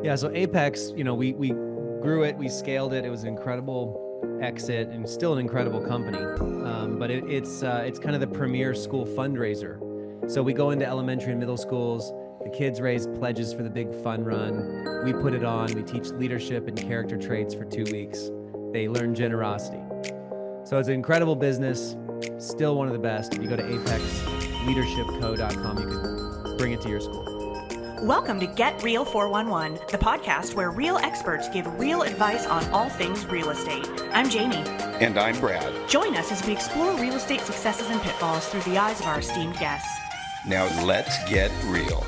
Yeah, so Apex, we grew it, we scaled it. It was an incredible exit and still an incredible company. But it's kind of the premier school fundraiser. So we go into elementary and middle schools. The kids raise pledges for the big fun run. We put it on. We teach leadership and character traits for 2 weeks. They learn generosity. So it's an incredible business, still one of the best. If you go to apexleadershipco.com, you can bring it to your school. Welcome to Get Real 411, the podcast where real experts give real advice on all things real estate. I'm Jamie. And I'm Brad. Join us as we explore real estate successes and pitfalls through the eyes of our esteemed guests. Now let's get real.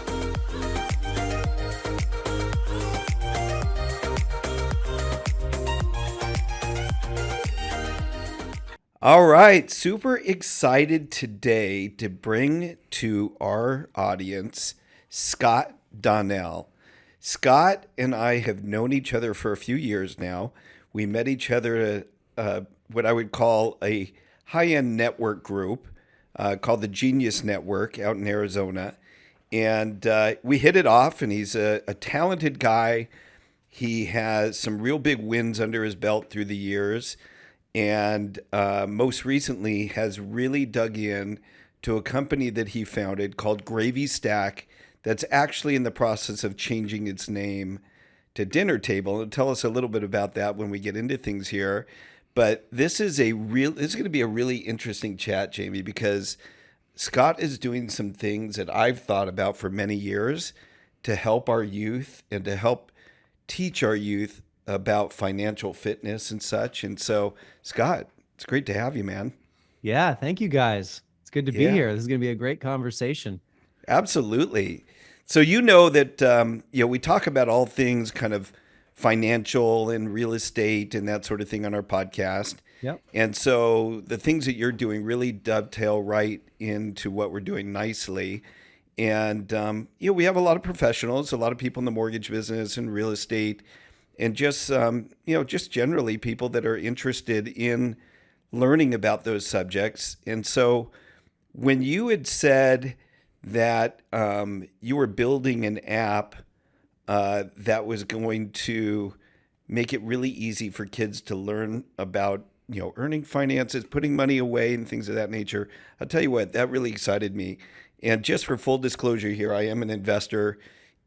All right, super excited today to bring to our audience Scott Donnell. Scott and I have known each other for a few years now. We met each other at what I would call a high-end network group called the Genius Network out in Arizona. And we hit it off, and he's a talented guy. He has some real big wins under his belt through the years. And most recently has really dug in to a company that he founded called GravyStack that's actually in the process of changing its name to Dinner Table. And tell us a little bit about that when we get into things here. But this is going to be a really interesting chat, Jamie, because Scott is doing some things that I've thought about for many years to help our youth and to help teach our youth about financial fitness and such. And so, Scott, it's great to have you, man. Yeah, thank you guys. It's good to be here. This is going to be a great conversation. Absolutely. So you know that we talk about all things kind of financial and real estate and that sort of thing on our podcast. Yep. And so the things that you're doing really dovetail right into what we're doing nicely. And we have a lot of professionals, a lot of people in the mortgage business and real estate, and just just generally people that are interested in learning about those subjects. And so when you had said that you were building an app that was going to make it really easy for kids to learn about, earning finances, putting money away and things of that nature, I'll tell you what, that really excited me. And just for full disclosure here, I am an investor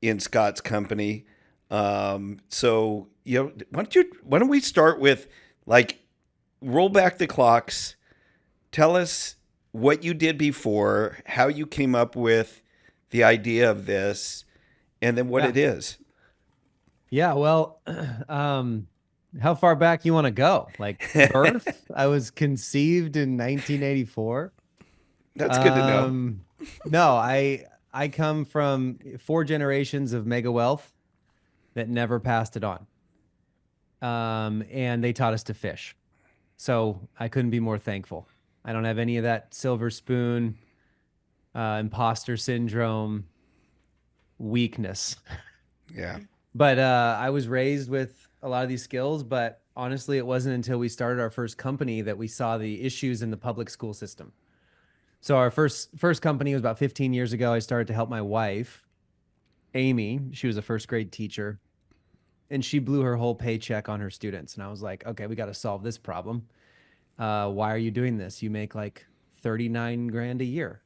in Scott's company. So, why don't we start with roll back the clocks, tell us what you did before, how you came up with the idea of this, and then what it is. Yeah, well, how far back you want to go? Like birth? I was conceived in 1984. That's good to know. No, I come from 4 generations of mega wealth that never passed it on. And they taught us to fish. So I couldn't be more thankful. I don't have any of that silver spoon, imposter syndrome, weakness. Yeah. But I was raised with a lot of these skills, but honestly, it wasn't until we started our first company that we saw the issues in the public school system. So our first company was about 15 years ago. I started to help my wife, Amy. She was a first grade teacher, and she blew her whole paycheck on her students. And I was like, okay, we got to solve this problem. Why are you doing this? You make like 39 grand a year.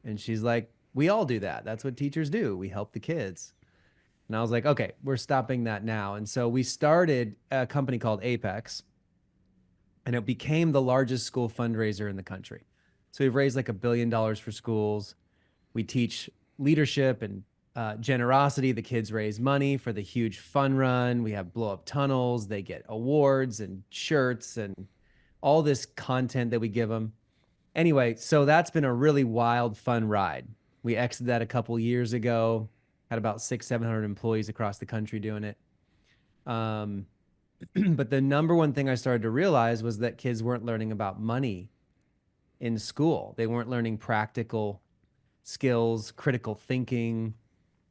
And she's like, we all do that. That's what teachers do. We help the kids. And I was like, okay, we're stopping that now. And so we started a company called Apex, and it became the largest school fundraiser in the country. So we've raised like $1 billion for schools. We teach leadership and generosity. The kids raise money for the huge fun run. We have blow up tunnels. They get awards and shirts and all this content that we give them. Anyway, so that's been a really wild, fun ride. We exited that a couple years ago, had about 600-700 employees across the country doing it. But the number one thing I started to realize was that kids weren't learning about money in school. They weren't learning practical skills, critical thinking,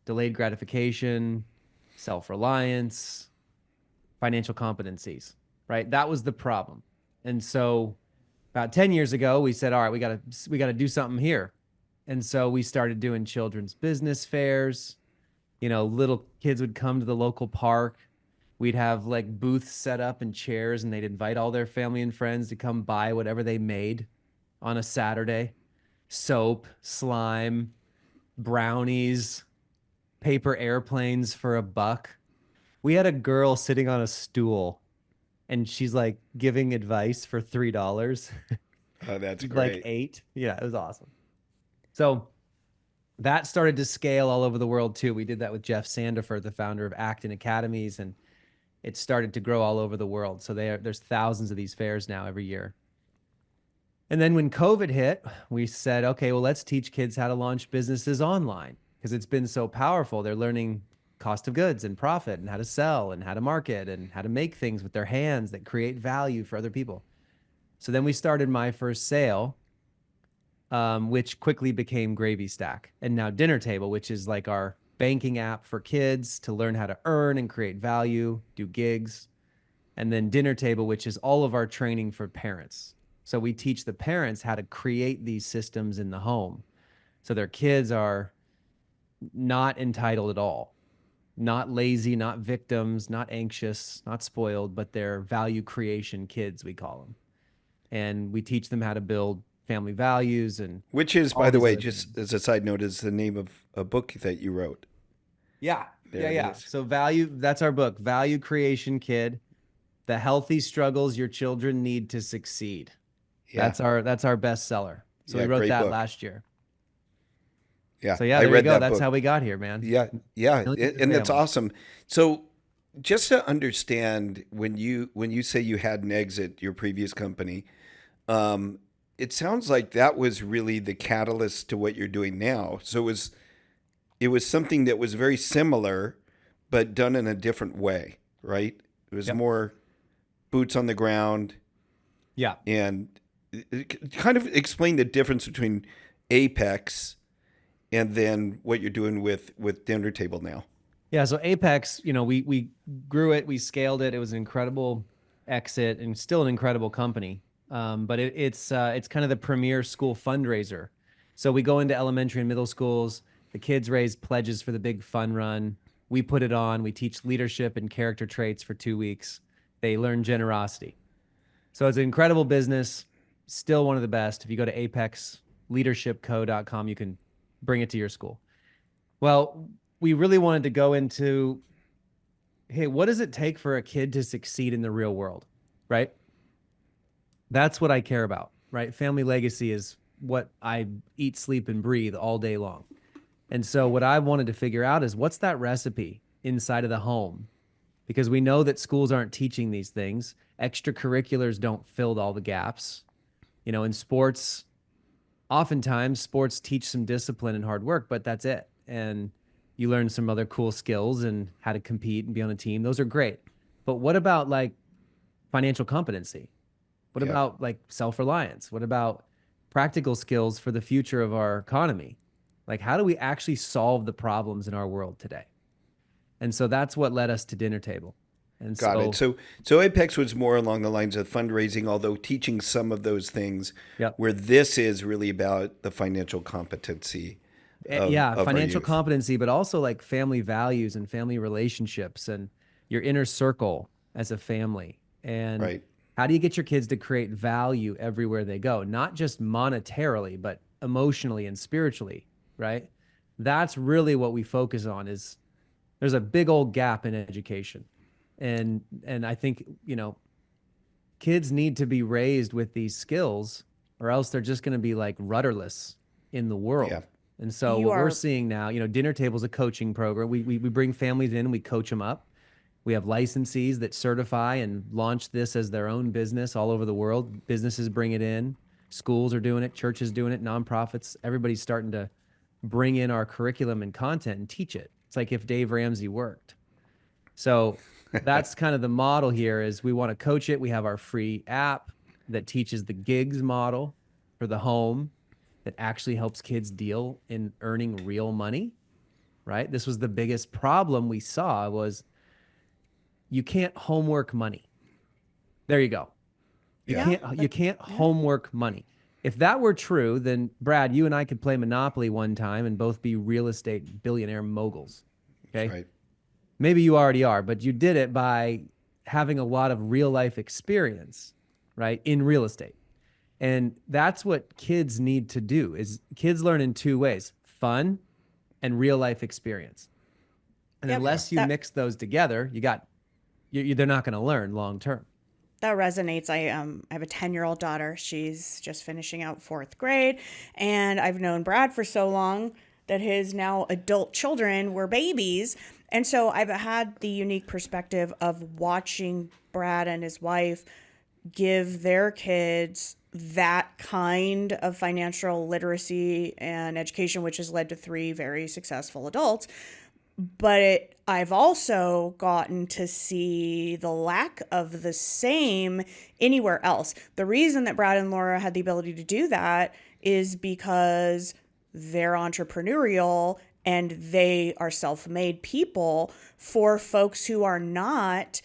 delayed gratification, self-reliance, financial competencies, right? That was the problem. And so about 10 years ago, we said, all right, we got to do something here. And so we started doing children's business fairs, Little kids would come to the local park. We'd have like booths set up and chairs, and they'd invite all their family and friends to come buy whatever they made on a Saturday. Soap, slime, brownies, paper airplanes for $1. We had a girl sitting on a stool and she's like giving advice for $3. Oh, that's She's great. like 8. Yeah, it was awesome. So that started to scale all over the world too. We did that with Jeff Sandiford, the founder of Acton Academies, and it started to grow all over the world. So there's thousands of these fairs now every year. And then when COVID hit, we said, okay, well, let's teach kids how to launch businesses online because it's been so powerful. They're learning cost of goods and profit and how to sell and how to market and how to make things with their hands that create value for other people. So then we started My First Sale, which quickly became GravyStack, and now Dinner Table, which is like our banking app for kids to learn how to earn and create value, do gigs. And then Dinner Table, which is all of our training for parents. So we teach the parents how to create these systems in the home. So their kids are not entitled at all, not lazy, not victims, not anxious, not spoiled, but they're value creation kids, we call them. And we teach them how to build family values and Which is, all by the these way, other just things. as a side note, is the name of a book that you wrote. Yeah. There Yeah. it Yeah. is. So that's our book, Value Creation Kid, the healthy struggles your children need to succeed. Yeah. That's our bestseller. So Yeah, we wrote great that book. last year. Yeah, So yeah, I there you read go. that That's book. how we got here, man. Yeah, yeah, Millions of and that's families. awesome. So, just to understand, when you say you had an exit your previous company, it sounds like that was really the catalyst to what you're doing now. So it was something that was very similar, but done in a different way, right? It was Yep. more boots on the ground, Yeah. and kind of explain the difference between Apex and then what you're doing with Dinner Table now. Yeah. So Apex, we grew it, we scaled it. It was an incredible exit and still an incredible company. But it's kind of the premier school fundraiser. So we go into elementary and middle schools. The kids raise pledges for the big fun run. We put it on. We teach leadership and character traits for 2 weeks. They learn generosity. So it's an incredible business, still one of the best. If you go to apexleadershipco.com, you can bring it to your school. Well, we really wanted to go into, hey, what does it take for a kid to succeed in the real world, right? That's what I care about, right? Family legacy is what I eat, sleep, and breathe all day long. And so what I wanted to figure out is what's that recipe inside of the home? Because we know that schools aren't teaching these things. Extracurriculars don't fill all the gaps. In sports, oftentimes sports teach some discipline and hard work, but that's it. And you learn some other cool skills and how to compete and be on a team. Those are great. But what about like financial competency? What Yeah. about like self-reliance? What about practical skills for the future of our economy? Like, how do we actually solve the problems in our world today? And so that's what led us to Dinner Table. And Got so, it. So Apex was more along the lines of fundraising, although teaching some of those things. yep. Where this is really about the financial competency Yeah, of our financial youth. competency, but also like family values and family relationships and your inner circle as a family. And Right. how do you get your kids to create value everywhere they go? Not just monetarily, but emotionally and spiritually, right? That's really what we focus on. Is there's a big old gap in education. And I think, kids need to be raised with these skills or else they're just going to be like rudderless in the world. Yeah. And so You what we're are seeing now, Dinner Table is a coaching program. We bring families in and we coach them up. We have licensees that certify and launch this as their own business all over the world. Businesses bring it in. Schools are doing it. Churches doing it. Nonprofits. Everybody's starting to bring in our curriculum and content and teach it. It's like if Dave Ramsey worked. So that's kind of the model here is we want to coach it. We have our free app that teaches the gigs model for the home that actually helps kids deal in earning real money, right? This was the biggest problem we saw was you can't homework money. There you go. Yeah. You can't homework money. If that were true, then Brad, you and I could play Monopoly one time and both be real estate billionaire moguls. Okay. Right. Maybe you already are, but you did it by having a lot of real life experience, right? In real estate. And that's what kids need to do is kids learn in two ways, fun and real life experience. And Yep. unless you mix those together, they're not going to learn long term. That resonates. I have a 10-year-old daughter. She's just finishing out 4th grade, and I've known Brad for so long that his now adult children were babies. And so I've had the unique perspective of watching Brad and his wife give their kids that kind of financial literacy and education, which has led to 3 very successful adults. But I've also gotten to see the lack of the same anywhere else. The reason that Brad and Laura had the ability to do that is because they're entrepreneurial and they are self-made people. For folks who are not,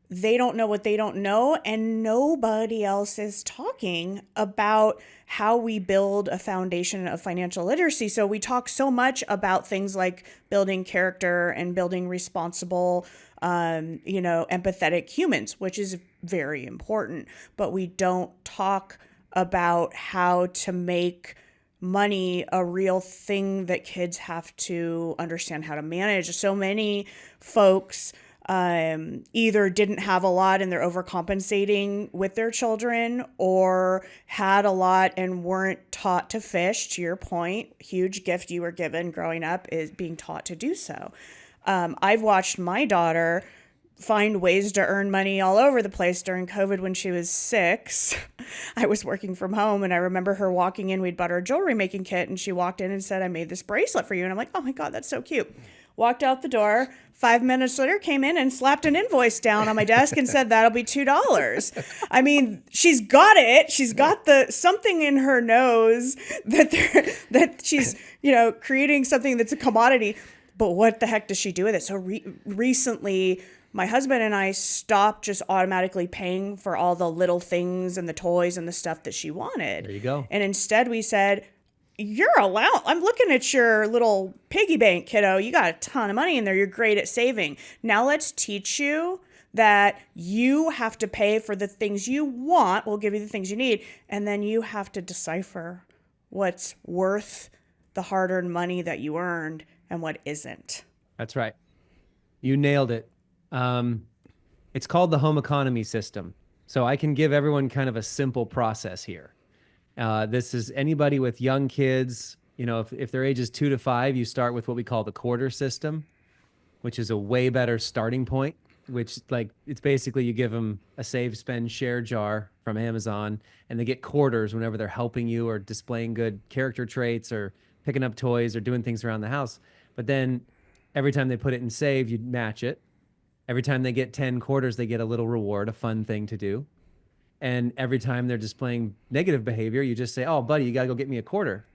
they don't know what they don't know, and nobody else is talking about how we build a foundation of financial literacy. So we talk so much about things like building character and building responsible, empathetic humans, which is very important, but we don't talk about how to make money a real thing that kids have to understand how to manage. So many folks either didn't have a lot and they're overcompensating with their children, or had a lot and weren't taught to fish. To your point, huge gift you were given growing up is being taught to do so. I've watched my daughter find ways to earn money all over the place during COVID when she was 6. I was working from home, and I remember her walking in. We'd bought her a jewelry making kit, and she walked in and said, "I made this bracelet for you." And I'm like, "Oh my God, that's so cute." Walked out the door. 5 minutes later, came in and slapped an invoice down on my desk and said, "That'll be $2." I mean, she's got it. She's got something in her nose that she's, creating something that's a commodity. But what the heck does she do with it? So recently, my husband and I stopped just automatically paying for all the little things and the toys and the stuff that she wanted. There you go. And instead we said, I'm looking at your little piggy bank, kiddo. You got a ton of money in there. You're great at saving. Now let's teach you that you have to pay for the things you want. We'll give you the things you need. And then you have to decipher what's worth the hard-earned money that you earned and what isn't. That's right. You nailed it. It's called the home economy system. So I can give everyone kind of a simple process here. This is anybody with young kids. If their age is 2 to 5, you start with what we call the quarter system, which is a way better starting point, which it's basically you give them a save, spend, share jar from Amazon, and they get quarters whenever they're helping you or displaying good character traits or picking up toys or doing things around the house. But then every time they put it in save, you match it. Every time they get 10 quarters, they get a little reward, a fun thing to do. And every time they're displaying negative behavior, you just say, "Oh, buddy, you got to go get me a quarter."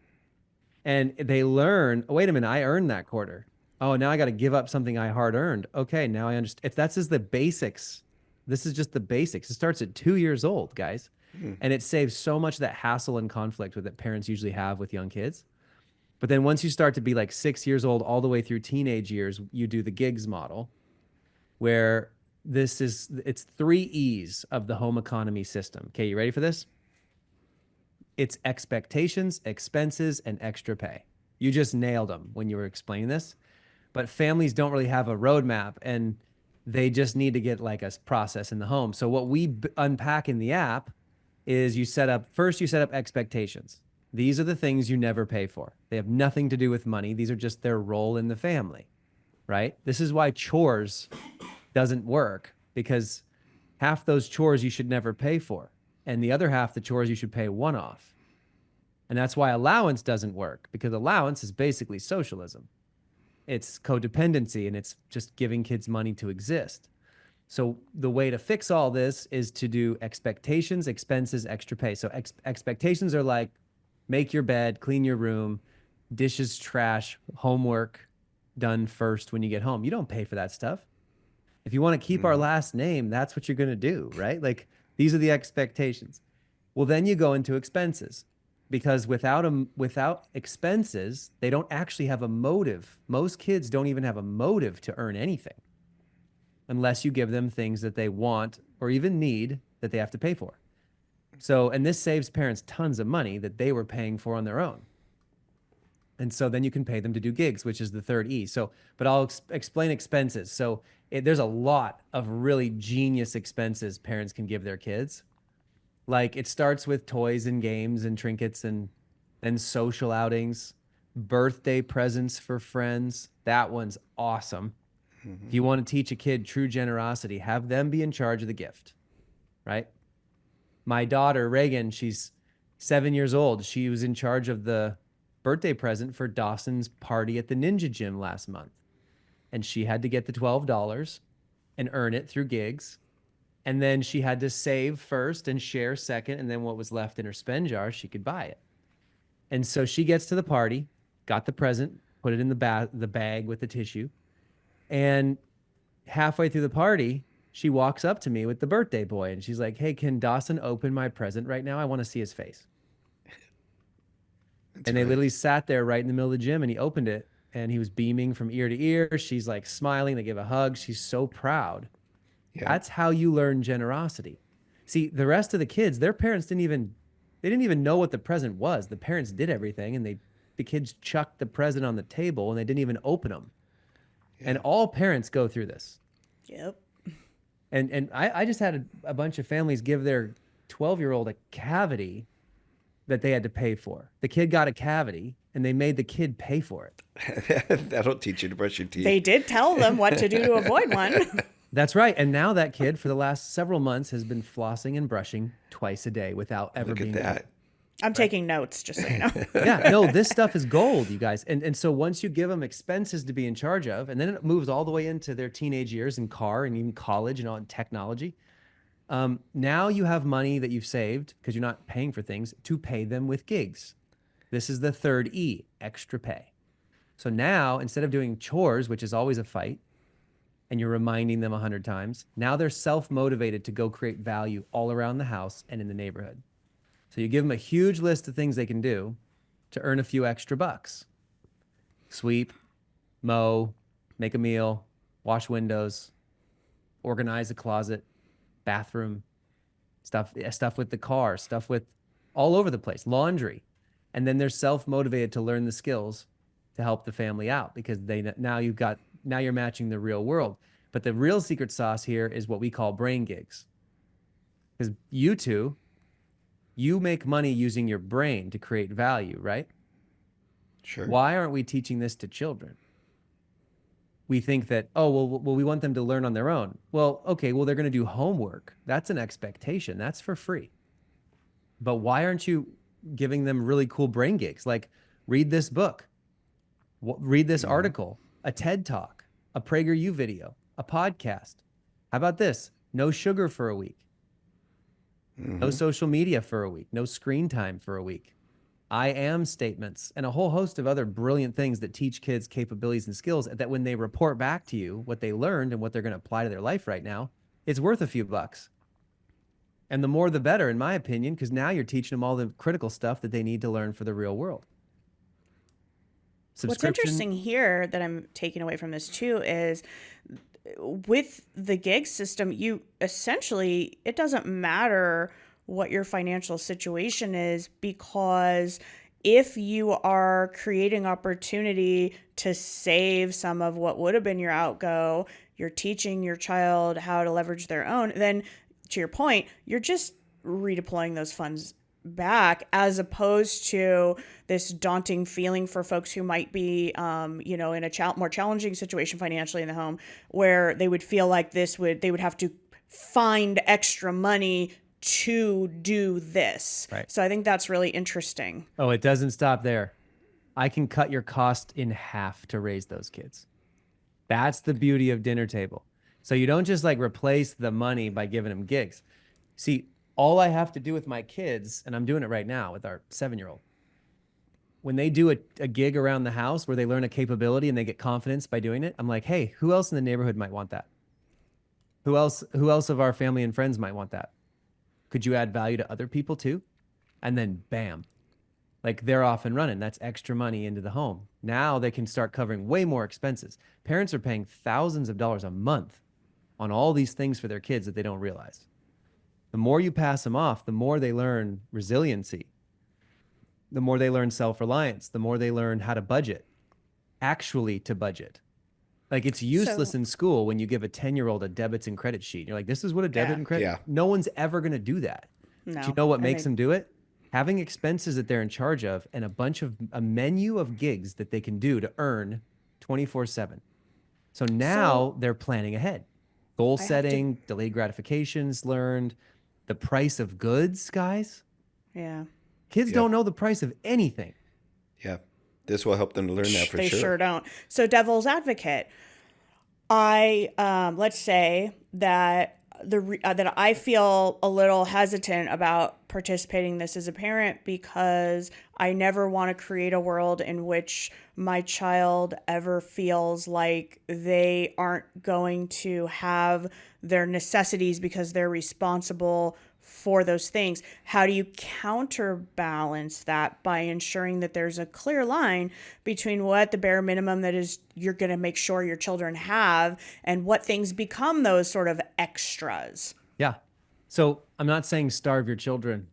And they learn, "Oh, wait a minute, I earned that quarter. Oh, now I got to give up something I hard earned. Okay, now I understand." If that's just the basics, this is just the basics. It starts at 2 years old, guys. And it saves so much of that hassle and conflict that parents usually have with young kids. But then once you start to be like 6 years old all the way through teenage years, you do the gigs model, where it's 3 E's of the home economy system. Okay, you ready for this? It's expectations, expenses, and extra pay. You just nailed them when you were explaining this. But families don't really have a roadmap, and they just need to get like a process in the home. So what we unpack in the app is you set up expectations. These are the things you never pay for. They have nothing to do with money. These are just their role in the family, right? This is why chores doesn't work, because half those chores you should never pay for, and the other half the chores you should pay one off. And that's why allowance doesn't work, because allowance is basically socialism. It's codependency, and it's just giving kids money to exist. So the way to fix all this is to do expectations, expenses, extra pay. So expectations are like make your bed, clean your room, dishes, trash, homework done first when you get home. You don't pay for that stuff. If you want to keep our last name, that's what you're going to do, right? Like these are the expectations. Well, then you go into expenses. because without expenses, they don't actually have a motive. Most kids don't even have a motive to earn anything unless you give them things that they want or even need that they have to pay for. So, and this saves parents tons of money that they were paying for on their own. And so then you can pay them to do gigs, which is the third E. So, but I'll explain expenses. So there's a lot of really genius expenses parents can give their kids. Like it starts with toys and games and trinkets and social outings, birthday presents for friends. That one's awesome. If you want to teach a kid true generosity, have them be in charge of the gift, right? My daughter, Reagan, she's 7 years old. She was in charge of the birthday present for Dawson's party at the Ninja Gym last month. And she had to get the $12 and earn it through gigs. And then she had to save first and share second. And then what was left in her spend jar, she could buy it. And so she gets to the party, got the present, put it in the bag with the tissue. And halfway through the party, she walks up to me with the birthday boy. And she's like, hey, can Dawson open my present right now? I want to see his face. And they literally sat there right in the middle of the gym and he opened it and he was beaming from ear to ear. She's like smiling. They give a hug. She's so proud. Yeah. That's how you learn generosity. See, the rest of the kids, their parents didn't even know what the present was. The parents did everything and the kids chucked the present on the table and they didn't even open them. Yeah. And all parents go through this. Yep. And I just had a bunch of families give their 12-year-old a cavity that they had to pay for. The kid got a cavity and they made the kid pay for it. That'll teach you to brush your teeth. They did tell them what to do to avoid one. That's right. And now that kid for the last several months has been flossing and brushing twice a day without ever being that. I'm taking notes, just so you know. Yeah, no, this stuff is gold, you guys. And so once you give them expenses to be in charge of, and then it moves all the way into their teenage years in car and even college and all technology. Now you have money that you've saved because you're not paying for things to pay them with gigs. This is the third E, extra pay. So now instead of doing chores, which is always a fight, and you're reminding them 100 times, now they're self-motivated to go create value all around the house and in the neighborhood. So you give them a huge list of things they can do to earn a few extra bucks. Sweep, mow, make a meal, wash windows, organize a closet, bathroom, stuff with the car, stuff with all over the place, laundry. And then they're self-motivated to learn the skills to help the family out because now you're matching the real world. But the real secret sauce here is what we call brain gigs. Because you make money using your brain to create value, right? Sure. Why aren't we teaching this to children? We think that, we want them to learn on their own. Well, okay, they're going to do homework. That's an expectation. That's for free. But why aren't you giving them really cool brain gigs? Like read this book, read this article, a TED Talk, a PragerU video, a podcast. How about this? No sugar for a week. No social media for a week. No screen time for a week. I am statements and a whole host of other brilliant things that teach kids capabilities and skills that when they report back to you what they learned and what they're going to apply to their life right now, it's worth a few bucks. And the more the better, in my opinion, because now you're teaching them all the critical stuff that they need to learn for the real world. What's interesting here that I'm taking away from this too is with the gig system, it doesn't matter what your financial situation is, because if you are creating opportunity to save some of what would have been your outgo, you're teaching your child how to leverage their own, then to your point, you're just redeploying those funds back, as opposed to this daunting feeling for folks who might be, in a more challenging situation financially in the home, where they would feel like they would have to find extra money to do this. Right. So I think that's really interesting. Oh, it doesn't stop there. I can cut your cost in half to raise those kids. That's the beauty of Dinner Table. So you don't just like replace the money by giving them gigs. See, all I have to do with my kids, and I'm doing it right now with our 7-year-old, when they do a gig around the house where they learn a capability and they get confidence by doing it, I'm like, hey, who else in the neighborhood might want that? Who else of our family and friends might want that? Could you add value to other people too? And then bam, Like they're off and running. That's extra money into the home. Now they can start covering way more expenses. Parents are paying thousands of dollars a month on all these things for their kids that they don't realize. The more you pass them off, the more they learn resiliency, the more they learn self-reliance, the more they learn how to budget, actually to budget. Like it's useless So, in school when you give a 10-year-old a debits and credit sheet. You're like, this is what a debit yeah, and credit. Yeah. No one's ever going to do that. Do you no. know what And makes they, them do it? Having expenses that they're in charge of and a menu of gigs that they can do to earn 24/7. So now so they're planning ahead. Goal I have to, setting, delayed gratifications learned, the price of goods, guys. yeah. Kids Yep. don't know the price of anything. Yeah. This will help them to learn that for They sure. sure don't. So, devil's advocate, I let's say that that I feel a little hesitant about participating in this as a parent because I never want to create a world in which my child ever feels like they aren't going to have their necessities because they're responsible for those things. How do you counterbalance that by ensuring that there's a clear line between what the bare minimum that is you're going to make sure your children have and what things become those sort of extras? Yeah. So I'm not saying starve your children.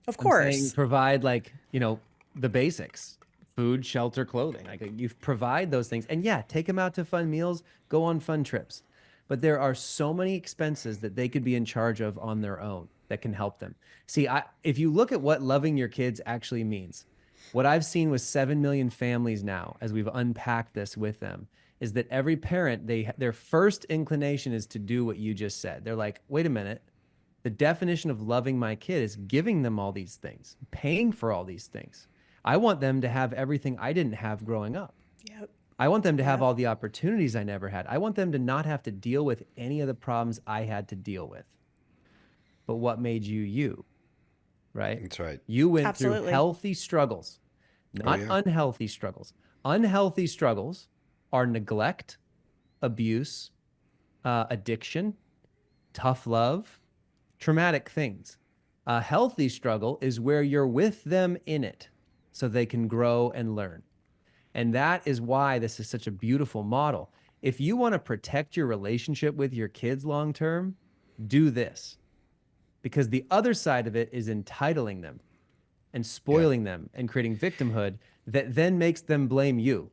Of I'm saying course. provide like, the basics, food, shelter, clothing. Like you provide those things. And yeah, take them out to fun meals, go on fun trips. But there are so many expenses that they could be in charge of on their own that can help them. See, if you look at what loving your kids actually means, what I've seen with 7 million families now, as we've unpacked this with them, is that every parent, their first inclination is to do what you just said. They're like, wait a minute. The definition of loving my kid is giving them all these things, paying for all these things. I want them to have everything I didn't have growing up. Yep. I want them to have Yep. all the opportunities I never had. I want them to not have to deal with any of the problems I had to deal with. But what made you you, right? That's right. You went through Absolutely. healthy struggles, not yeah. unhealthy struggles. Unhealthy struggles are neglect, abuse, addiction, tough love, traumatic things. A healthy struggle is where you're with them in it so they can grow and learn. And that is why this is such a beautiful model. If you want to protect your relationship with your kids long term, do this. Because the other side of it is entitling them and spoiling them and creating victimhood that then makes them blame you.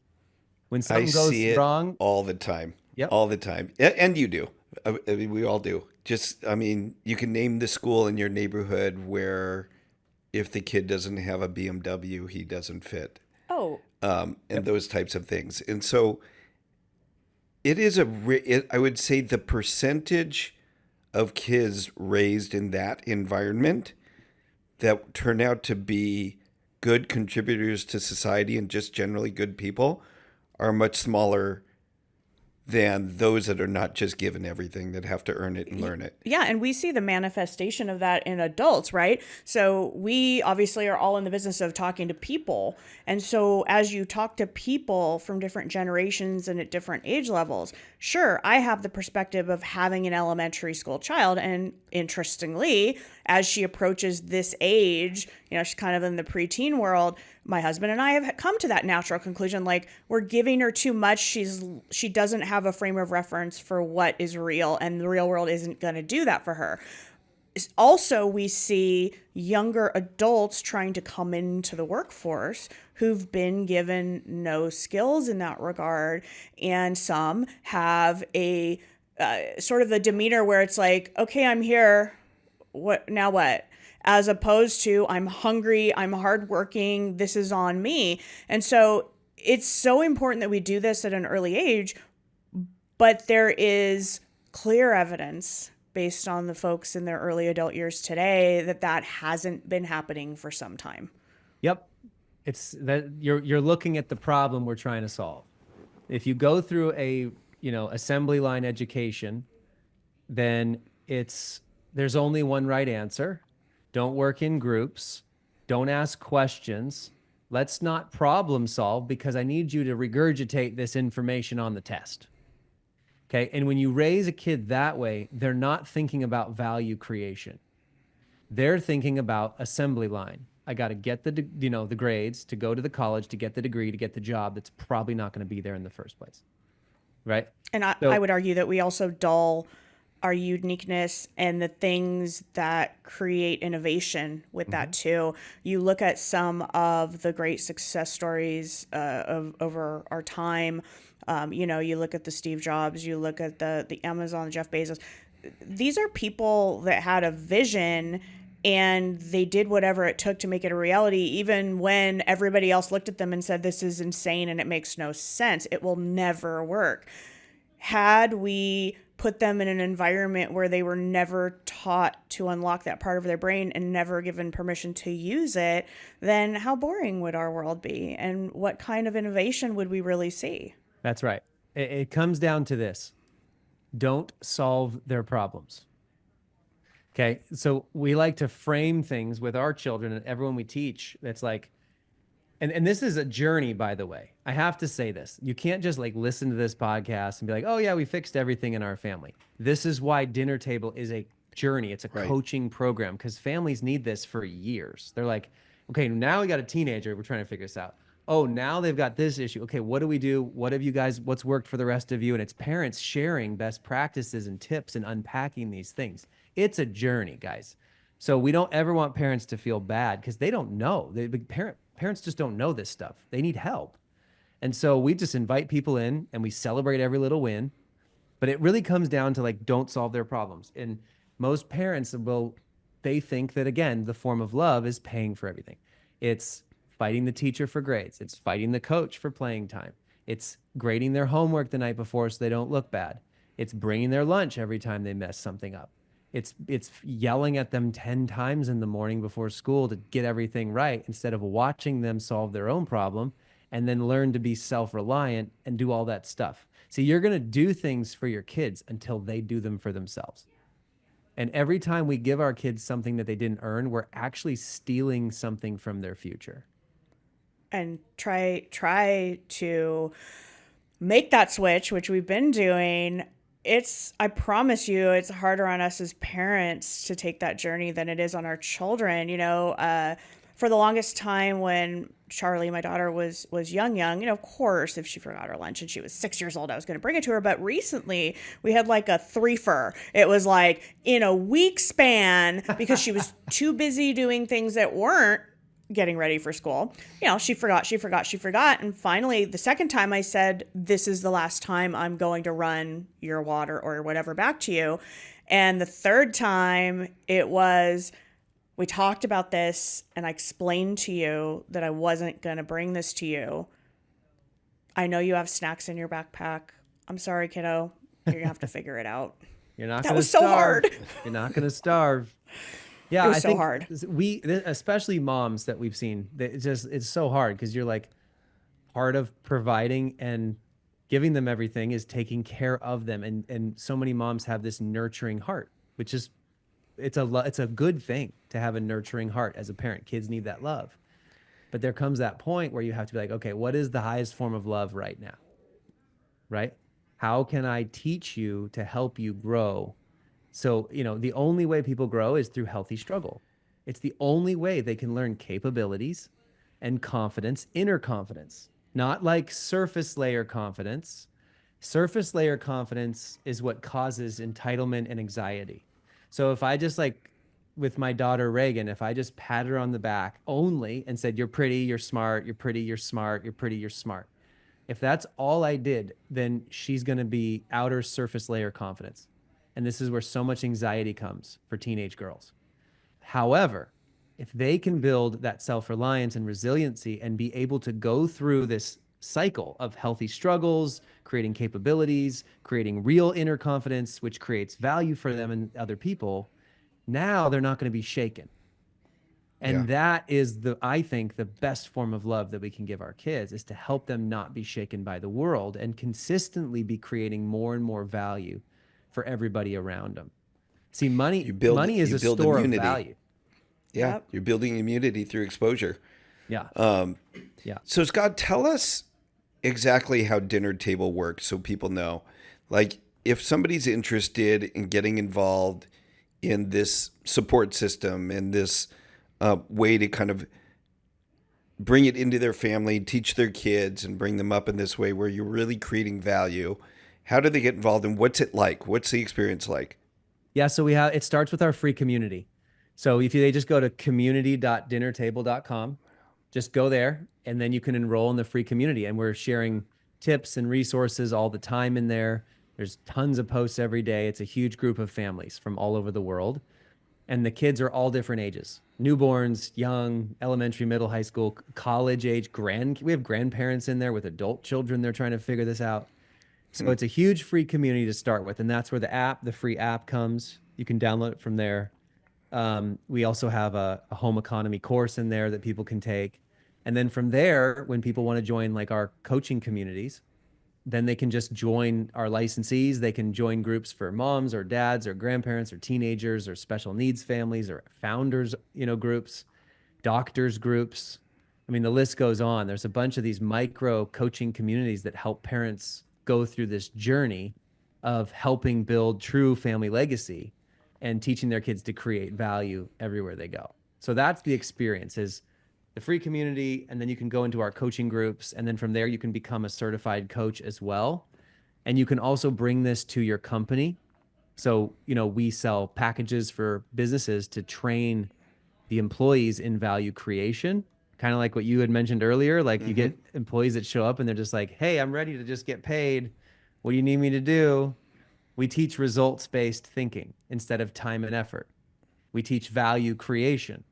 When I something goes see it wrong, all the time. Yep. All the time. And you do. I mean, we all do. You can name the school in your neighborhood where if the kid doesn't have a BMW, he doesn't fit. Oh, And those types of things. And so it is I would say the percentage of kids raised in that environment that turn out to be good contributors to society and just generally good people are much smaller than those that are not just given everything, that have to earn it and learn it. yeah, and we see the manifestation of that in adults, right? So we obviously are all in the business of talking to people. And so as you talk to people from different generations and at different age levels, sure, I have the perspective of having an elementary school child. And interestingly, as she approaches this age, she's kind of in the preteen world, my husband and I have come to that natural conclusion, like we're giving her too much. She doesn't have a frame of reference for what is real, and the real world isn't going to do that for her. Also, we see younger adults trying to come into the workforce who've been given no skills in that regard, and some have a sort of the demeanor where it's like, okay, I'm here, what now what? As opposed to I'm hungry, I'm hardworking, this is on me. And so it's so important that we do this at an early age, but there is clear evidence based on the folks in their early adult years today that hasn't been happening for some time. yep, it's that you're looking at the problem we're trying to solve. If you go through a assembly line education, then there's only one right answer. Don't work in groups. Don't ask questions. Let's not problem solve because I need you to regurgitate this information on the test. Okay. And when you raise a kid that way, they're not thinking about value creation. They're thinking about assembly line. I got to get the grades to go to the college, to get the degree, to get the job that's probably not going to be there in the first place. Right. And I So would argue that we also dull our uniqueness and the things that create innovation with that too. You look at some of the great success stories over our time. You look at the Steve Jobs, you look at the Amazon, Jeff Bezos. These are people that had a vision and they did whatever it took to make it a reality, even when everybody else looked at them and said, this is insane and it makes no sense. It will never work. Had we put them in an environment where they were never taught to unlock that part of their brain and never given permission to use it, then how boring would our world be? And what kind of innovation would we really see? that's right. It comes down to this. Don't solve their problems. Okay. So we like to frame things with our children and everyone we teach. That's like, and this is a journey, by the way. I have to say this. You can't just like listen to this podcast and be like, oh yeah, we fixed everything in our family. This is why Dinner Table is a journey. It's a coaching program, because families need this for years. They're like, okay, now we got a teenager. We're trying to figure this out. Oh, now they've got this issue. Okay, what do we do? What have you guys, what's worked for the rest of you? And it's parents sharing best practices and tips and unpacking these things. It's a journey, guys. So we don't ever want parents to feel bad because they don't know. Parents just don't know this stuff. They need help. And so we just invite people in and we celebrate every little win. But it really comes down to like, don't solve their problems. And most parents they think that, again, the form of love is paying for everything. It's fighting the teacher for grades. It's fighting the coach for playing time. It's grading their homework the night before so they don't look bad. It's bringing their lunch every time they mess something up. It's yelling at them 10 times in the morning before school to get everything right, instead of watching them solve their own problem and then learn to be self-reliant and do all that stuff. See, you're going to do things for your kids until they do them for themselves. And every time we give our kids something that they didn't earn, we're actually stealing something from their future. And try to make that switch, which we've been doing. I promise you, it's harder on us as parents to take that journey than it is on our children. For the longest time when Charlie, my daughter, was young, of course, if she forgot her lunch and she was 6 years old, I was going to bring it to her. But recently we had like a threefer. It was like in a week span because she was too busy doing things that weren't getting ready for school. She forgot. And finally, the second time I said, this is the last time I'm going to run your water or whatever back to you. And the third time it was, we talked about this and I explained to you that I wasn't going to bring this to you. I know you have snacks in your backpack. I'm sorry, kiddo. You're going to have to figure it out. You're not That going to was so starve. hard. You're not going to starve. Yeah, It was I so think hard. we, especially moms that we've seen, it's so hard because you're like, part of providing and giving them everything is taking care of them. And so many moms have this nurturing heart, which is, it's a good thing to have a nurturing heart as a parent. Kids need that love. But there comes that point where you have to be like, okay, what is the highest form of love right now? Right? How can I teach you to help you grow? So, the only way people grow is through healthy struggle. It's the only way they can learn capabilities and confidence, inner confidence, not like surface layer confidence. Surface layer confidence is what causes entitlement and anxiety. So if I just with my daughter Reagan, if I just pat her on the back only and said, you're pretty, you're smart, you're pretty, you're smart, you're pretty, you're smart. If that's all I did, then she's going to be outer surface layer confidence. And this is where so much anxiety comes for teenage girls. However, if they can build that self-reliance and resiliency and be able to go through this cycle of healthy struggles, creating capabilities, creating real inner confidence, which creates value for them and other people, now they're not going to be shaken. And that is I think the best form of love that we can give our kids, is to help them not be shaken by the world and consistently be creating more and more value for everybody around them. See, money is a store of value. Yeah. Yep. You're building immunity through exposure. Yeah. So Scott, tell us exactly how Dinner Table works so people know. Like, if somebody's interested in getting involved in this support system and this way to kind of bring it into their family, teach their kids, and bring them up in this way where you're really creating value. How do they get involved, and what's it like? What's the experience like? Yeah, so it starts with our free community. So if they just go to community.dinnertable.com, just go there and then you can enroll in the free community. And we're sharing tips and resources all the time in there. There's tons of posts every day. It's a huge group of families from all over the world. And the kids are all different ages, newborns, young, elementary, middle, high school, college age, we have grandparents in there with adult children. They're trying to figure this out. So it's a huge free community to start with. And that's where the free app comes. You can download it from there. We also have a home economy course in there that people can take. And then from there, when people want to join like our coaching communities, then they can just join our licensees. They can join groups for moms or dads or grandparents or teenagers or special needs families or founders, groups, doctors groups. I mean, the list goes on. There's a bunch of these micro coaching communities that help parents go through this journey of helping build true family legacy and teaching their kids to create value everywhere they go. So that's the experience, is the free community, and then you can go into our coaching groups, and then from there you can become a certified coach as well. And you can also bring this to your company. So, we sell packages for businesses to train the employees in value creation, kind of like what you had mentioned earlier. Like you get employees that show up and they're just like, hey, I'm ready to just get paid. What do you need me to do? We teach results-based thinking instead of time and effort. We teach value creation.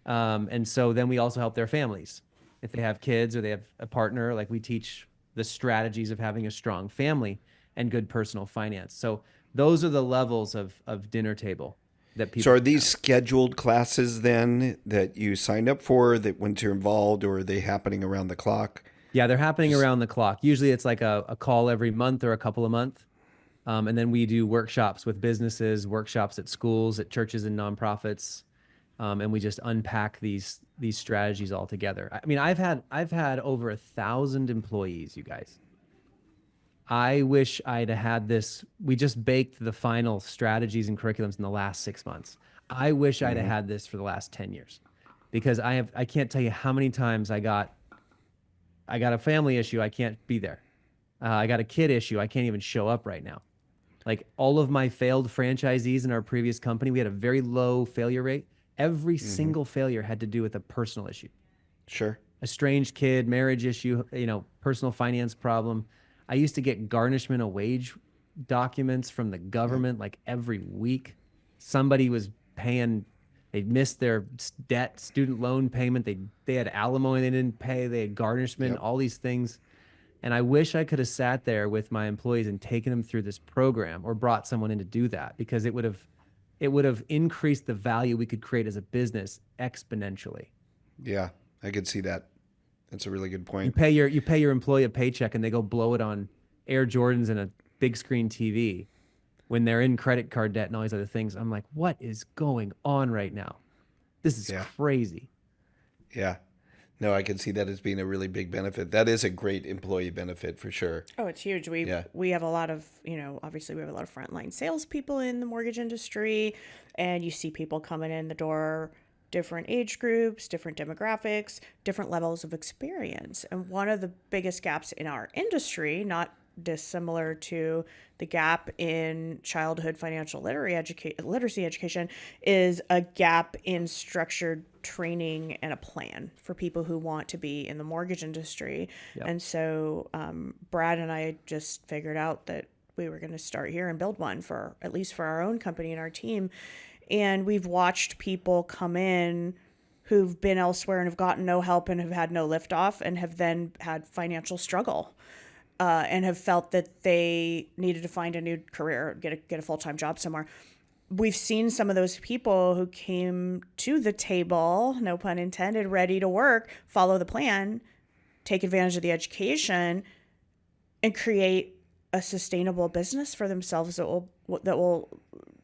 And so then we also help their families. If they have kids or they have a partner, like we teach the strategies of having a strong family and good personal finance. So those are the levels of dinner table that people. So are these scheduled classes then that you signed up for, that once you're involved, or are they happening around the clock? Yeah, they're happening around the clock. Usually it's like a call every month or a couple of months. And then we do workshops with businesses, workshops at schools, at churches and nonprofits. And we just unpack these strategies all together. I mean, I've had over 1,000 employees, you guys. I wish I'd had this. We just baked the final strategies and curriculums in the last 6 months. I wish I'd have had this for the last 10 years, because I can't tell you how many times I got a family issue. I can't be there. I got a kid issue. I can't even show up right now. Like all of my failed franchisees in our previous company, we had a very low failure rate. Every single failure had to do with a personal issue. Sure. Estranged kid, marriage issue, personal finance problem. I used to get garnishment of wage documents from the government like every week. Somebody was paying, they missed their debt, student loan payment. They had alimony they didn't pay. They had garnishment, all these things. And I wish I could have sat there with my employees and taken them through this program, or brought someone in to do that, because it would have increased the value we could create as a business exponentially. Yeah, I could see that. That's a really good You point. pay your employee a paycheck and they go blow it on Air Jordans and a big screen TV when they're in credit card debt and all these other things. I'm like, what is going on right now? This is crazy. Yeah. No, I can see that as being a really big benefit. That is a great employee benefit for sure. Oh, it's huge. We have a lot of, obviously we have a lot of frontline salespeople in the mortgage industry, and you see people coming in the door, different age groups, different demographics, different levels of experience. And one of the biggest gaps in our industry, not dissimilar to the gap in childhood financial literacy education, is a gap in structured training and a plan for people who want to be in the mortgage industry. And so Brad and I just figured out that we were going to start here and build one, for at least for our own company and our team. And we've watched people come in who've been elsewhere and have gotten no help and have had no liftoff, and have then had financial struggle. And have felt that they needed to find a new career, get a full-time job somewhere. We've seen some of those people who came to the table, no pun intended, ready to work, follow the plan, take advantage of the education, and create a sustainable business for themselves that will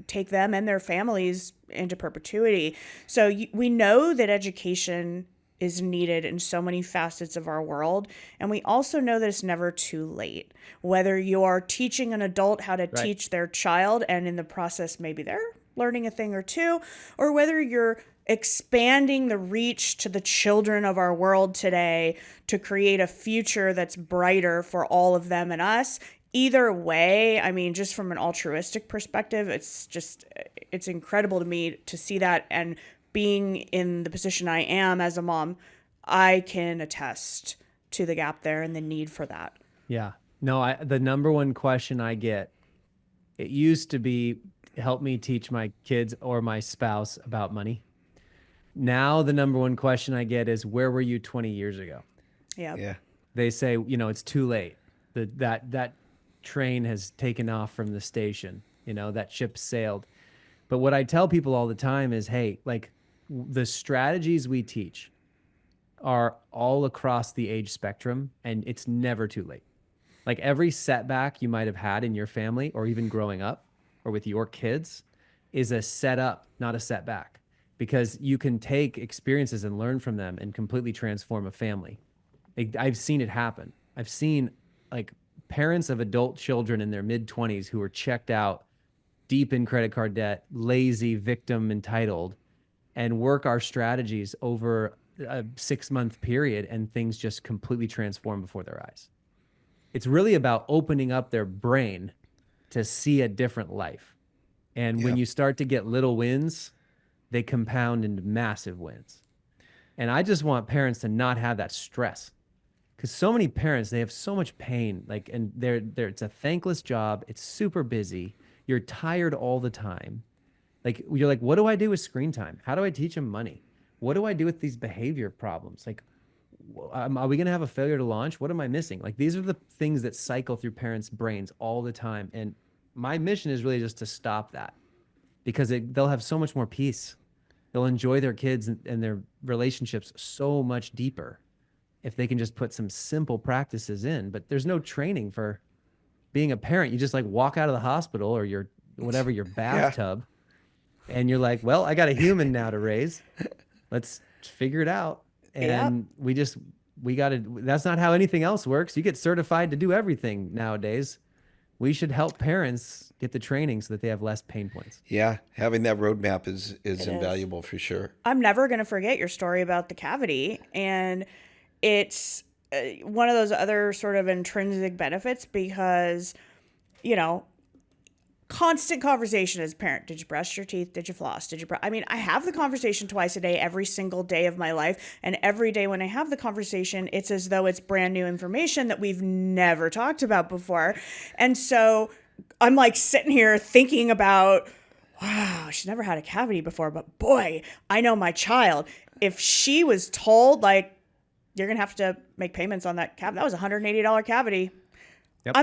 take them and their families into perpetuity. So we know that education is needed in so many facets of our world. And we also know that it's never too late. Whether you are teaching an adult how to teach their child, and in the process maybe they're learning a thing or two, or whether you're expanding the reach to the children of our world today to create a future that's brighter for all of them and us. Either way, I mean, just from an altruistic perspective, it's incredible to me to see that. And being in the position I am as a mom, I can attest to the gap there and the need for that. Yeah. No, the number one question I get, it used to be, help me teach my kids or my spouse about money. Now the number one question I get is, where were you 20 years ago? Yeah. Yeah. They say, it's too late. That train has taken off from the station. That ship sailed. But what I tell people all the time is, hey, like the strategies we teach are all across the age spectrum, and it's never too late. Like every setback you might have had in your family or even growing up or with your kids is a setup, not a setback, because you can take experiences and learn from them and completely transform a family. I've seen it happen. I've seen like parents of adult children in their mid-20s who are checked out, deep in credit card debt, lazy, victim, entitled, and work our strategies over a 6-month period, and things just completely transform before their eyes. It's really about opening up their brain to see a different life. And when you start to get little wins, they compound into massive wins. And I just want parents to not have that stress, because so many parents, they have so much pain, like, and it's a thankless job. It's super busy. You're tired all the time. Like, you're like, what do I do with screen time? How do I teach them money? What do I do with these behavior problems? Like, are we going to have a failure to launch? What am I missing? Like, these are the things that cycle through parents' brains all the time. And my mission is really just to stop that, because they'll have so much more peace. They'll enjoy their kids and their relationships so much deeper if they can just put some simple practices in. But there's no training for being a parent. You just like walk out of the hospital or your bathtub, and you're like, well, I got a human now to raise. Let's figure it out. And that's not how anything else works. You get certified to do everything nowadays. We should help parents get the training so that they have less pain points. Yeah, having that roadmap is invaluable for sure. I'm never going to forget your story about the cavity. And it's one of those other sort of intrinsic benefits because, constant conversation as a parent. Did you brush your teeth? Did you floss? I have the conversation twice a day, every single day of my life. And every day when I have the conversation, it's as though it's brand new information that we've never talked about before. And so I'm like sitting here thinking about, wow, she's never had a cavity before, but boy, I know my child. If she was told, like, you're going to have to make payments on that cavity, that was a $180 cavity. Yep.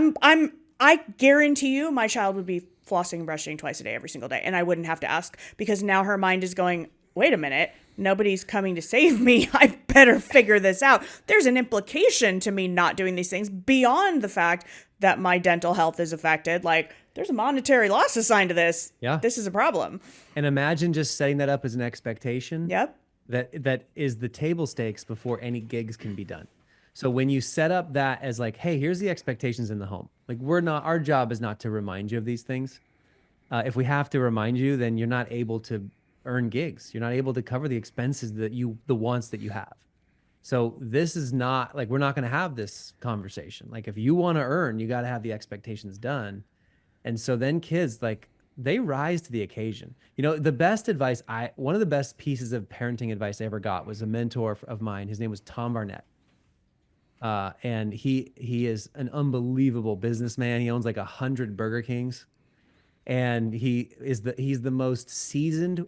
I guarantee you my child would be flossing and brushing twice a day every single day, and I wouldn't have to ask, because now her mind is going, wait a minute, nobody's coming to save me. I better figure this out. There's an implication to me not doing these things beyond the fact that my dental health is affected. Like, there's a monetary loss assigned to this. Yeah. This is a problem. And imagine just setting that up as an expectation. Yep. That is the table stakes before any gigs can be done. So when you set up that as like, hey, here's the expectations in the home. Like, our job is not to remind you of these things. If we have to remind you, then you're not able to earn gigs. You're not able to cover the expenses the wants that you have. So this is not like, we're not going to have this conversation. Like, if you want to earn, you got to have the expectations done. And so then kids, like, they rise to the occasion. The best advice, one of the best pieces of parenting advice I ever got was a mentor of mine. His name was Tom Barnett. And he is an unbelievable businessman. He owns like 100 Burger Kings, and he's the most seasoned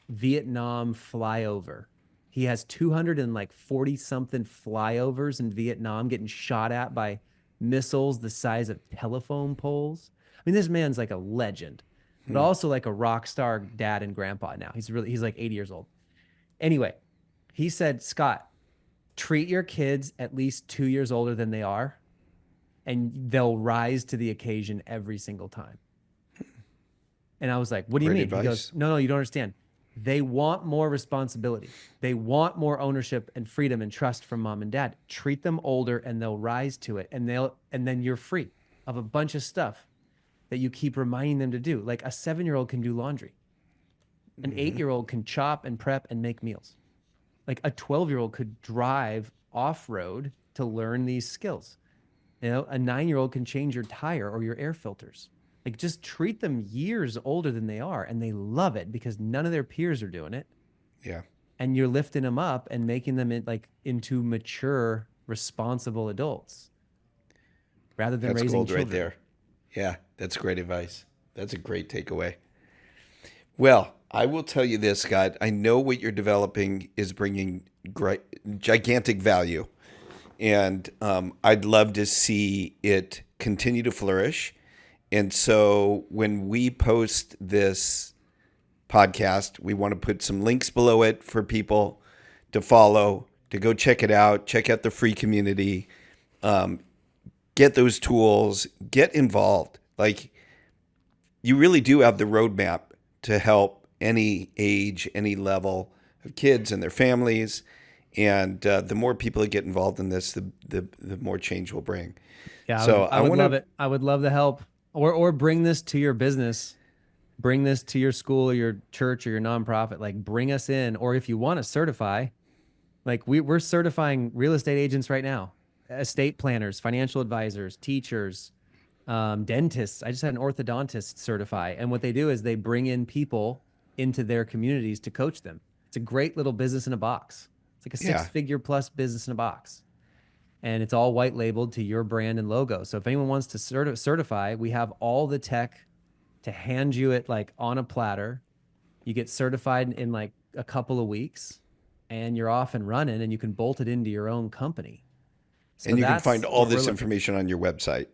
Vietnam flyover. He has 240 something flyovers in Vietnam, getting shot at by missiles the size of telephone poles. I mean, this man's like a legend, but also like a rock star dad and grandpa now. He's like 80 years old. Anyway, he said, Scott, treat your kids at least 2 years older than they are, and they'll rise to the occasion every single time. And I was like, what do you mean? Advice. He goes, no, you don't understand. They want more responsibility. They want more ownership and freedom and trust from mom and dad. Treat them older and they'll rise to it. And then you're free of a bunch of stuff that you keep reminding them to do. Like, a 7-year-old can do laundry. An 8-year-old can chop and prep and make meals. Like a 12-year-old could drive off-road to learn these skills. A 9-year-old can change your tire or your air filters. Like just treat them years older than they are, and they love it because none of their peers are doing it. Yeah. And you're lifting them up and making them into mature, responsible adults rather than That's raising gold children. right there. Yeah, that's great advice. That's a great takeaway. Well, I will tell you this, Scott. I know what you're developing is bringing gigantic value. And I'd love to see it continue to flourish. And so when we post this podcast, we want to put some links below it for people to follow, to go check it out, check out the free community, get those tools, get involved. Like, you really do have the roadmap to help any age, any level of kids and their families. And the more people that get involved in this, the more change will bring. Yeah, So I would love it. I would love the help, or bring this to your business, bring this to your school, or your church, or your nonprofit. Like, bring us in, or if you want to certify, like we're certifying real estate agents right now, estate planners, financial advisors, teachers, dentists. I just had an orthodontist certify, and what they do is they bring in people into their communities to coach them. It's a great little business in a box. It's like a 6-figure plus business in a box. And it's all white labeled to your brand and logo. So if anyone wants to certify, we have all the tech to hand you it like on a platter. You get certified in like a couple of weeks and you're off and running, and you can bolt it into your own company. So and you can find all this information on your website.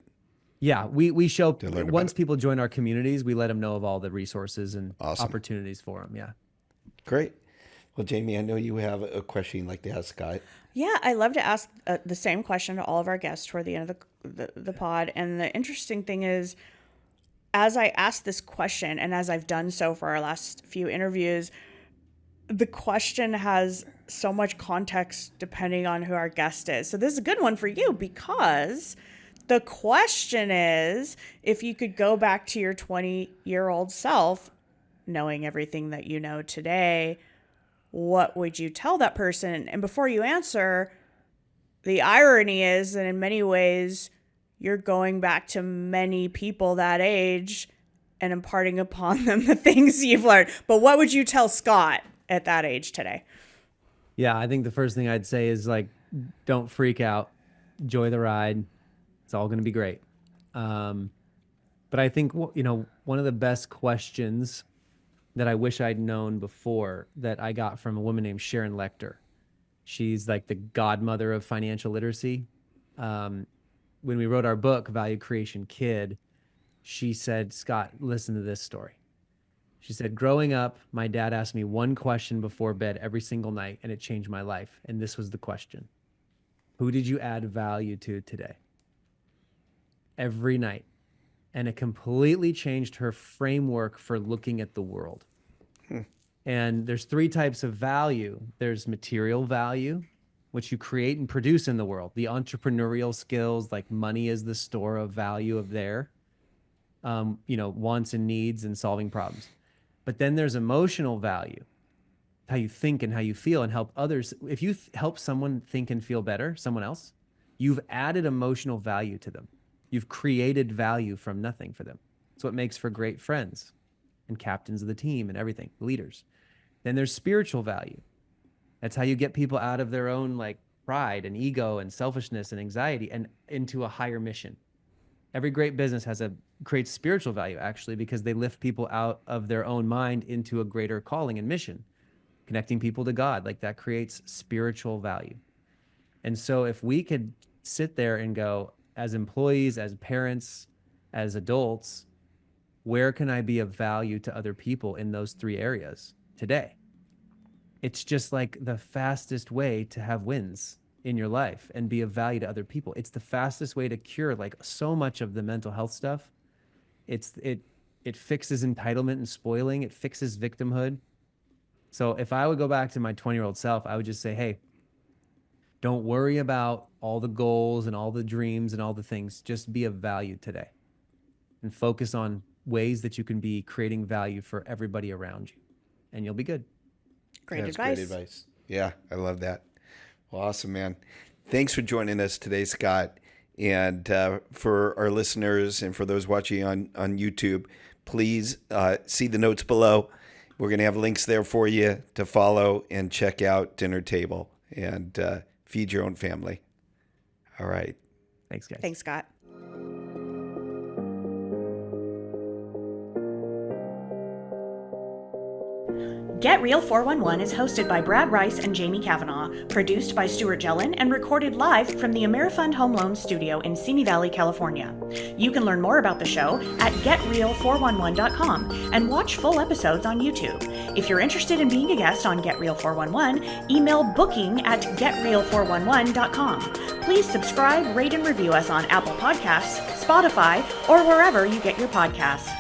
Yeah, we show, once people join our communities, we let them know of all the resources and opportunities for them. Yeah. Great. Well, Jamie, I know you have a question you'd like to ask Scott. Yeah, I love to ask the same question to all of our guests toward the end of the pod. And the interesting thing is, as I ask this question, and as I've done so for our last few interviews, the question has so much context depending on who our guest is. So this is a good one for you, because the question is, if you could go back to your 20-year-old self, knowing everything that you know today, what would you tell that person? And before you answer, the irony is that in many ways, you're going back to many people that age and imparting upon them the things you've learned. But what would you tell Scott at that age today? Yeah, I think the first thing I'd say is, like, don't freak out. Enjoy the ride. It's all going to be great. But I think, one of the best questions that I wish I'd known before that I got from a woman named Sharon Lecter. She's like the godmother of financial literacy. When we wrote our book, Value Creation Kid, she said, Scott, listen to this story. She said, growing up, my dad asked me one question before bed every single night, and it changed my life. And this was the question: who did you add value to today? Every night. And it completely changed her framework for looking at the world. And there's 3 types of value. There's material value, which you create and produce in the world. The entrepreneurial skills, like money is the store of value of their, wants and needs and solving problems. But then there's emotional value, how you think and how you feel, and help others. If you help someone think and feel better, someone else, you've added emotional value to them. You've created value from nothing for them. It's what makes for great friends and captains of the team and everything, leaders. Then there's spiritual value. That's how you get people out of their own like pride and ego and selfishness and anxiety and into a higher mission. Every great business creates spiritual value, actually, because they lift people out of their own mind into a greater calling and mission, connecting people to God. Like, that creates spiritual value. And so if we could sit there and go, as employees, as parents, as adults, where can I be of value to other people in those 3 areas today? It's just like the fastest way to have wins in your life and be of value to other people. It's the fastest way to cure like so much of the mental health stuff. It fixes entitlement and spoiling. It fixes victimhood. So if I would go back to my 20-year-old self, I would just say, hey, don't worry about all the goals and all the dreams and all the things. Just be of value today and focus on ways that you can be creating value for everybody around you. and you'll be good. Great That's advice. great advice. Yeah, I love that. Well, awesome, man. Thanks for joining us today, Scott. And for our listeners and for those watching on YouTube, please see the notes below. We're going to have links there for you to follow and check out Dinner Table and feed your own family. All right. Thanks, guys. Thanks, Scott. Get Real 411 is hosted by Brad Rice and Jamie Cavanaugh, produced by Stuart Gelin, and recorded live from the AmeriFund Home Loan Studio in Simi Valley, California. You can learn more about the show at GetReal411.com and watch full episodes on YouTube. If you're interested in being a guest on Get Real 411, email booking@GetReal411.com. Please subscribe, rate, and review us on Apple Podcasts, Spotify, or wherever you get your podcasts.